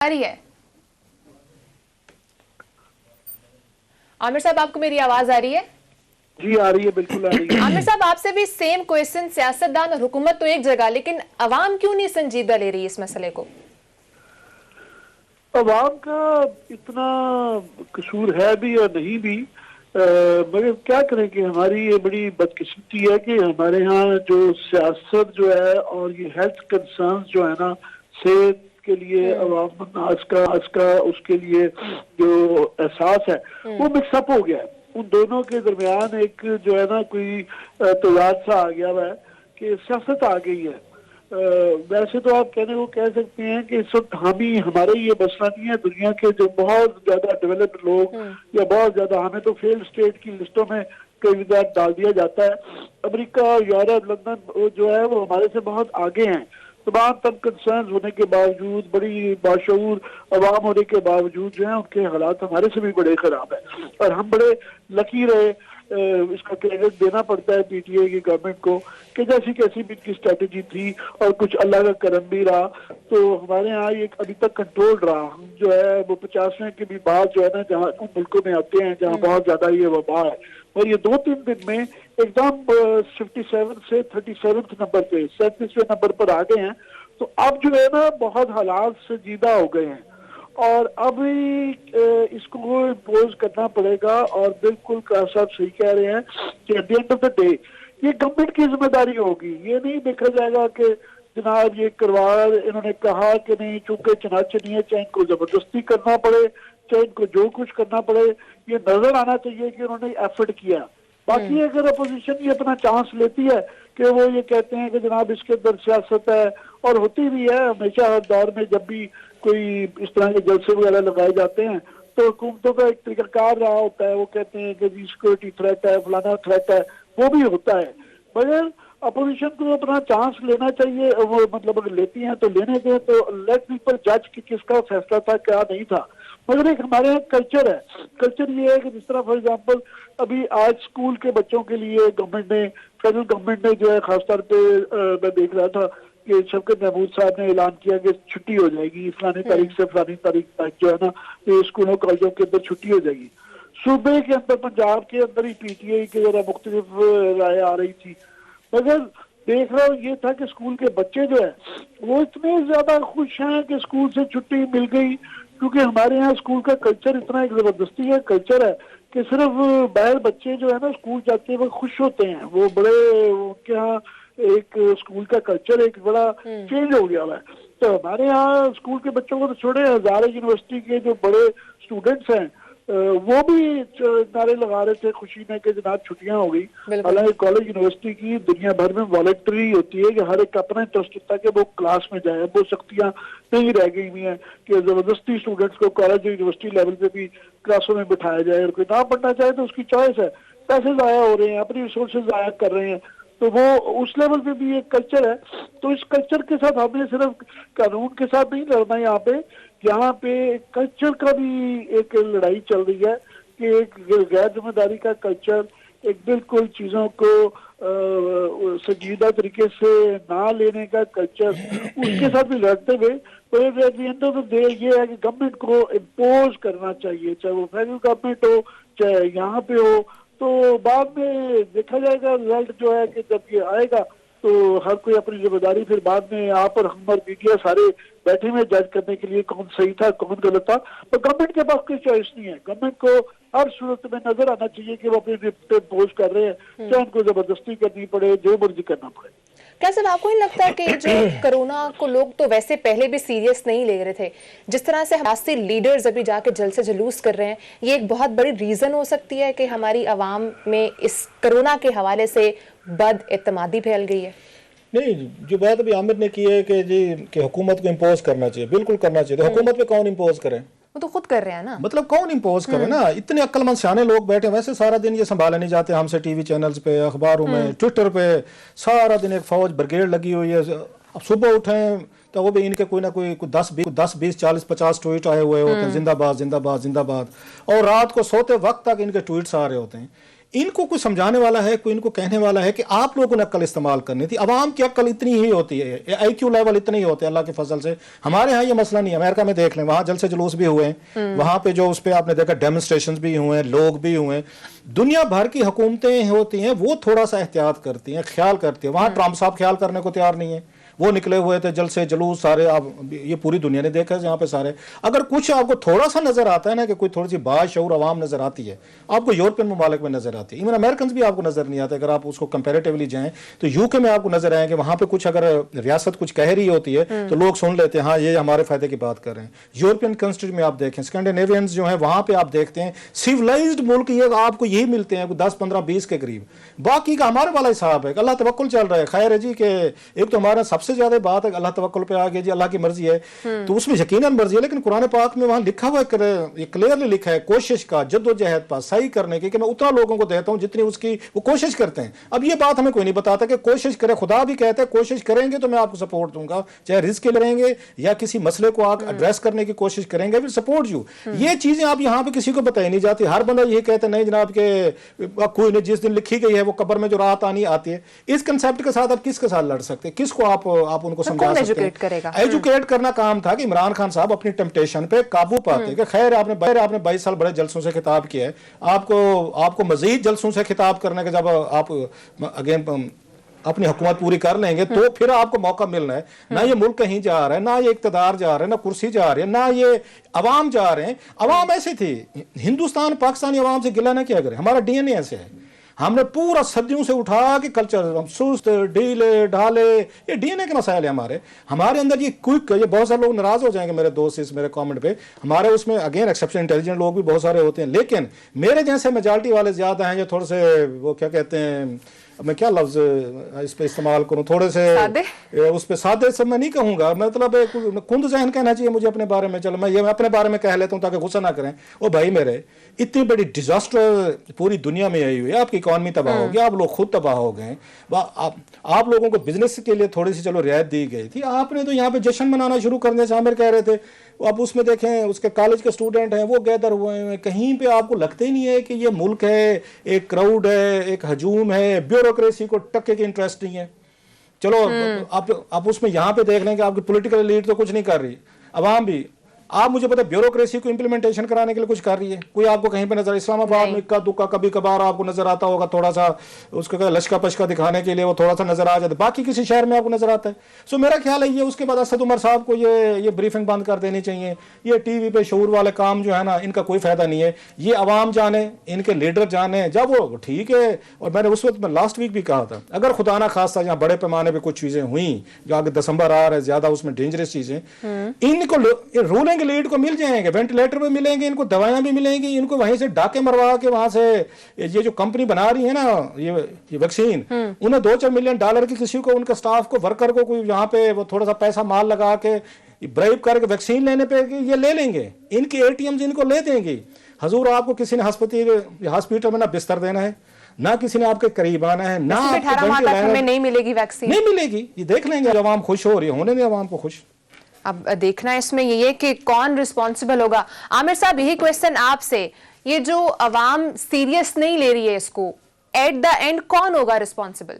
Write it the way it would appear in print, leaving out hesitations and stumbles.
आ रही है आमिर साहब, आपको मेरी आवाज आ रही है? जी आ रही है, बिल्कुल आ रही है। आमिर साहब, आपसे भी सेम क्वेश्चन। सियासतदान और हुकूमत तो एक जगह, लेकिन अवाम क्यों नहीं संजीदा ले रही इस मसले को? अवाम का इतना कसूर है भी और नहीं भी, मगर क्या करें कि हमारी ये बड़ी बदकिस्मती है कि हमारे यहाँ जो सियासत जो है और ये हेल्थ कंसर्न जो है ना, सेहत के लिए अवाम आज का उसके लिए जो एहसास है वो मिक्सअप हो गया है। उन दोनों के दरमियान एक जो है ना कोई तजाद सा आ गया हुआ है कि सियासत आ गई है। वैसे तो आप कहने को कह सकते हैं कि इस वक्त हमारे ये मसला नहीं है, दुनिया के जो बहुत ज्यादा डेवलप्ड लोग या बहुत ज्यादा, हमें तो फेल स्टेट की लिस्टों में कई बार डाल दिया जाता है। अमेरिका, यूरोप, लंदन जो है वो हमारे से बहुत आगे हैं। तमाम तब कंसर्न होने के बावजूद, बड़ी बाशऊर अवाम होने के बावजूद जो है उनके हालात हमारे से भी बड़े खराब है। और हम बड़े लकी रहे, इसका क्रेडिट देना पड़ता है पीटीआई की गवर्नमेंट को कि जैसी कैसी भी इनकी स्ट्रेटेजी थी और कुछ अल्लाह का करम भी रहा, तो हमारे यहाँ ये अभी तक कंट्रोल रहा। हम जो है वो 50वें के भी बाद जो है ना, जहाँ उन मुल्कों में आते हैं जहाँ बहुत ज्यादा ये वबा है, और ये 2-3 दिन में एकदम 57 से 37 नंबर पे, 37वें नंबर पर आ गए हैं। तो अब जो है ना बहुत हालात संजीदा हो गए हैं और अभी इसको इम्पोज करना पड़ेगा। और बिल्कुल साहब सही कह रहे हैं कि at the end of the day ये गवर्नमेंट की जिम्मेदारी होगी। ये नहीं देखा जाएगा कि जनाब ये करवार इन्होंने कहा कि नहीं, चूंकि चनाचे नहीं है, चाहे इनको जबरदस्ती करना पड़े, चाहे इनको जो कुछ करना पड़े, ये नजर आना चाहिए कि उन्होंने एफर्ट किया। बाकी अगर अपोजिशन ये अपना चांस लेती है कि वो ये कहते हैं कि जनाब इसके अंदर सियासत है, और होती भी है हमेशा हर दौर में, जब भी कोई इस तरह के जलसे वगैरह लगाए जाते हैं तो हुकूमतों का एक तरीकाकार रहा होता है, वो कहते हैं कि जी सिक्योरिटी थ्रेट है, फलाना थ्रेट है, वो भी होता है। मगर अपोजिशन को अपना चांस लेना चाहिए। वो मतलब अगर लेती हैं तो लेने दें, तो लेट पीपल जज कि किसका फैसला था क्या नहीं था। मगर एक हमारे यहाँ कल्चर है। कल्चर ये है कि जिस तरह फॉर एग्जाम्पल अभी आज स्कूल के बच्चों के लिए गवर्नमेंट ने, फेडरल गवर्नमेंट ने जो है खासतौर पे मैं देख रहा था कि शवकत महमूद साहब ने ऐलान किया कि छुट्टी हो जाएगी फलानी तारीख से फलानी तारीख तक, जो है ना ये स्कूलों कॉलेजों के अंदर छुट्टी हो जाएगी। सूबे के अंदर, पंजाब के अंदर ही पीटीआई के जरा मुख्तलिफ राय आ रही थी। मगर देख रहा हूँ ये था कि स्कूल के बच्चे जो है वो इतने ज्यादा खुश हैं कि स्कूल से छुट्टी मिल गई, क्योंकि हमारे यहाँ स्कूल का कल्चर इतना एक जबरदस्ती है कल्चर है कि सिर्फ बाहर बच्चे जो है ना स्कूल जाते हैं वो खुश होते हैं, वो बड़े, उनके यहाँ एक स्कूल का कल्चर एक बड़ा चेंज हो गया है। तो हमारे यहाँ स्कूल के बच्चों को तो छोड़े, हजारे यूनिवर्सिटी के जो बड़े स्टूडेंट्स हैं वो भी नारे लगा रहे थे खुशी में कि जनाब छुट्टियां हो गई। हालांकि कॉलेज यूनिवर्सिटी की दुनिया भर में वॉलंटरी होती है कि हर एक अपना इंटरेस्ट होता है कि वो क्लास में जाए। वो सख्तियां नहीं रह गई हुई हैं कि जबरदस्ती स्टूडेंट्स को कॉलेज यूनिवर्सिटी लेवल पे भी क्लासों में बिठाया जाए, और कोई ना पढ़ना चाहे तो उसकी चॉइस है। पैसे जाया हो रहे हैं, अपनी रिसोर्सेज जाया कर रहे हैं, तो वो उस लेवल पे भी एक कल्चर है। तो इस कल्चर के साथ हमें सिर्फ कानून के साथ नहीं लड़ना, यहाँ पे कल्चर का भी एक लड़ाई चल रही है कि एक गैर जिम्मेदारी का कल्चर, एक बिल्कुल चीजों को संजीदा तरीके से ना लेने का कल्चर, उसके साथ भी लड़ते हुए तो at the end of the day ये है कि गवर्नमेंट को इम्पोज करना चाहिए, चाहे वो फेडरल गवर्नमेंट हो चाहे यहाँ पे हो। तो बाद में देखा जाएगा रिजल्ट जो है कि जब ये आएगा तो हर कोई अपनी जिम्मेदारी, फिर बाद में आप और हम और मीडिया सारे बैठे हुए जज करने के लिए कौन सही था कौन गलत था। तो गवर्नमेंट के पास कोई चॉइस नहीं है। गवर्नमेंट को हर सूरत में नजर आना चाहिए कि वो अपनी इम्पोज कर रहे हैं, चाहे उनको जबरदस्ती करनी पड़े, जो मर्जी करना पड़े। क्या सर, आपको नहीं लगता कि जो कोरोना को लोग तो वैसे पहले भी सीरियस नहीं ले रहे थे, जिस तरह से सियासी लीडर्स अभी जाके जलसे जुलूस कर रहे हैं, ये एक बहुत बड़ी रीजन हो सकती है कि हमारी आवाम में इस कोरोना के हवाले से बद एतमादी फैल गई है? नहीं, जो बात अभी आमिर ने की है कि जी कि हुकूमत को इम्पोज करना चाहिए, बिल्कुल करना चाहिए। तो हुकूमत पे कौन इम्पोज करे? वो तो खुद कर रहे हैं ना। मतलब कौन इम्पोज करे ना, इतने अक्लमंद सियाने लोग बैठे, वैसे सारा दिन ये संभाले नहीं जाते हमसे, टीवी चैनल्स पे, अखबारों में, ट्विटर पे सारा दिन एक फौज ब्रिगेड लगी हुई है। अब सुबह उठें तो वो भी इनके कोई ना कोई 10 20 40 50 ट्वीट आए हुए होते हैं, जिंदाबाद जिंदाबाद जिंदाबाद, और रात को सोते वक्त तक इनके ट्वीट्स आ रहे होते हैं। इनको कोई समझाने वाला है, कोई इनको कहने वाला है कि आप लोगों ने अक्ल इस्तेमाल करनी थी। अवाम की अक्ल इतनी ही होती है, IQ लेवल इतने ही होते हैं अल्लाह के फजल से। हमारे यहाँ ये मसला नहीं है। अमेरिका में देख लें, वहाँ जलसे जुलूस भी हुए हैं, वहाँ पे जो उस पर आपने देखा डेमोन्स्ट्रेशन भी हुए हैं, लोग भी हुए हैं। दुनिया भर की हुकूमतें होती हैं, वो थोड़ा सा एहतियात करती हैं, ख्याल करती हैं। वहाँ ट्रम्प साहब ख्याल करने को तैयार नहीं है, वो निकले हुए थे जलसे जुलूस सारे। आप ये पूरी दुनिया ने देखा है जहाँ पे सारे, अगर कुछ आपको थोड़ा सा नजर आता है ना कि कोई थोड़ी सी बाशऊर आवाम नजर आती है, आपको यूरोपियन ममालिक में नजर आती है, इवन अमेरिकन भी आपको नजर नहीं आते। अगर आप उसको कंपेरेटिवली जाएं तो यूके में आपको नजर आएंगे, वहां पे कुछ अगर रियासत कुछ कह रही होती है तो लोग सुन लेते हैं, हाँ ये हमारे फायदे की बात कर रहे हैं। यूरोपियन कंट्री में आप देखें, स्कैंडिनेवियंस जो है वहां पे आप देखते हैं सिविलाइज्ड मुल्क ये आपको यही मिलते हैं 10, 15, 20 के करीब। बाकी का हमारे वाला हिसाब है, अल्लाह तवक्कुल चल रहा है। खैर है जी के एक तो हमारा सबसे ज्यादा बात है अल्लाह तवक्कुल पे आ गया जी, अल्लाह की मर्जी है तो उसमें यकीनन मर्जी है। लेकिन कुरान पाक में वहां लिखा हुआ है, क्लियरली लिखा है कोशिश का, जद्दोजहद पर सही करने की, कि मैं उतना लोगों को देता हूं जितनी उसकी वो कोशिश करते हैं। अब ये बात हमें कोई नहीं बताता कि कोशिश करें, खुदा भी कहता है कोशिश करेंगे तो मैं आपको सपोर्ट दूंगा, चाहे रिस्क लेंगे या किसी मसले को आप एड्रेस करने की कोशिश करेंगे, फिर सपोर्ट यू। ये चीजें आप यहाँ पे किसी को बताई नहीं जाती। हर बंदा ये कहता है नहीं जनाब के कोई नहीं, जिस दिन लिखी गई है वो कब्र में जो रात आनी आती है। इस कंसेप्ट के साथ आप किसके साथ लड़ सकते हैं, किसको आप उनको समझा सकते हैं? एजुकेट करना काम था कि इमरान खान साहब अपनी टेम्पटेशन पे काबू पाते कि खैर आपने 22 साल बड़े जलसों से खिताब किया है, आपको मजीद जलसों से खिताब करने के जब आप अगेन अपनी हुकूमत पूरी कर लेंगे तो फिर आपको मौका मिलना है। ना ये मुल्क कहीं जा रहा है, ना ये इक्तदार जा रहा है, ना कुर्सी जा रही है, ना ये अवाम जा रहे हैं। अवाम ऐसी थी, हिंदुस्तान पाकिस्तानी अवाम से गिला ना किया करे, हमारा DNA ऐसे है। हमने पूरा सदियों से उठा के कल्चर, हम सुस्त ढीले ढाले, ये DNA के मसाइल है हमारे अंदर। ये क्विक, ये बहुत सारे लोग नाराज हो जाएंगे मेरे दोस्त इस मेरे कमेंट पे, हमारे उसमें अगेन एक्सेप्शन इंटेलिजेंट लोग भी बहुत सारे होते हैं, लेकिन मेरे जैसे मेजॉरिटी वाले ज्यादा हैं जो थोड़े से वो क्या कहते हैं, मैं क्या लफ्ज इस पे इस्तेमाल करूं, थोड़े से उस पे सादे से मैं नहीं कहूंगा, मतलब कुंद जहन कहना चाहिए मुझे अपने बारे में। चलो मैं अपने बारे में कह लेता हूं ताकि गुस्सा ना करें। ओ भाई मेरे, इतनी बड़ी डिजास्टर पूरी दुनिया में आई हुई है, आपकी इकॉनमी तबाह हो गई, आप लोग खुद तबाह हो गए। आप लोगों को बिजनेस के लिए थोड़ी सी चलो रियायत दी गई थी, आपने तो यहाँ पे जश्न मनाना शुरू करने से आमिर कह रहे थे। अब उसमें देखें उसके कॉलेज के स्टूडेंट हैं वो गैदर हुए हैं, कहीं पे आपको लगता ही नहीं है कि ये मुल्क है, एक क्राउड है, एक हजूम है, ब्यूरोक्रेसी को टक्के की इंटरेस्ट नहीं है। चलो आप उसमें यहाँ पे देख लें कि आपकी पॉलिटिकल लीड तो कुछ नहीं कर रही, अवाम भी। आप मुझे पता ब्यूरोक्रेसी को इंप्लीमेंटेशन कराने के लिए कुछ कर रही है, कोई आपको कहीं पे नजर, इस्लामाबाद में इक्का दुक्का कभी कभार आपको नजर आता होगा, थोड़ा सा उसका लश्का पश्का दिखाने के लिए वो थोड़ा सा नजर आ जाता है, बाकी किसी शहर में आपको नजर आता है। सो मेरा ख्याल है ये उसके बाद असद उमर साहब को ये ब्रीफिंग बंद कर देनी चाहिए। ये टीवी पे शऊर वाले काम जो है ना, इनका कोई फायदा नहीं है। ये अवाम जाने, इनके लीडर जाने, जब वो ठीक है। और मैंने उस वक्त लास्ट वीक भी कहा था, अगर खुदा ना खास्ता यहाँ बड़े पैमाने पर कुछ चीजें हुई जो आगे दिसंबर आ रहा है ज्यादा, उसमें डेंजरस चीजें, इनको रूलिंग लीड को मिल जाएंगे, वेंटिलेटर भी मिलेंगे, इनको दवाइयां भी मिलेंगी, इनको वहीं से डाके मरवा के वहां से ये जो कंपनी बना रही है ना ये वैक्सीन, उन्हें $2-4 मिलियन की किसी को, उनके स्टाफ को, वर्कर को कोई यहाँ पे वो थोड़ा सा पैसा माल लगा के ब्राइब करके वैक्सीन लेने पे ये ले लेंगे, इनके ATMs इनको ले देंगे। हजूर आपको किसी ने हॉस्पिटल में ना बिस्तर देना है, ना किसी ने आपके करीब आना है, ना 18 माह तक हमें नहीं मिलेगी वैक्सीन, नहीं मिलेगी। ये देख लेंगे, अवाम खुश हो रही है, होने दें अवाम को खुश। अब देखना इसमें ये है कि कौन रिस्पॉन्सिबल होगा। आमिर साहब, यही क्वेश्चन आपसे, ये जो अवाम सीरियस नहीं ले रही है इसको, एट द एंड कौन होगा रिस्पॉन्सिबल?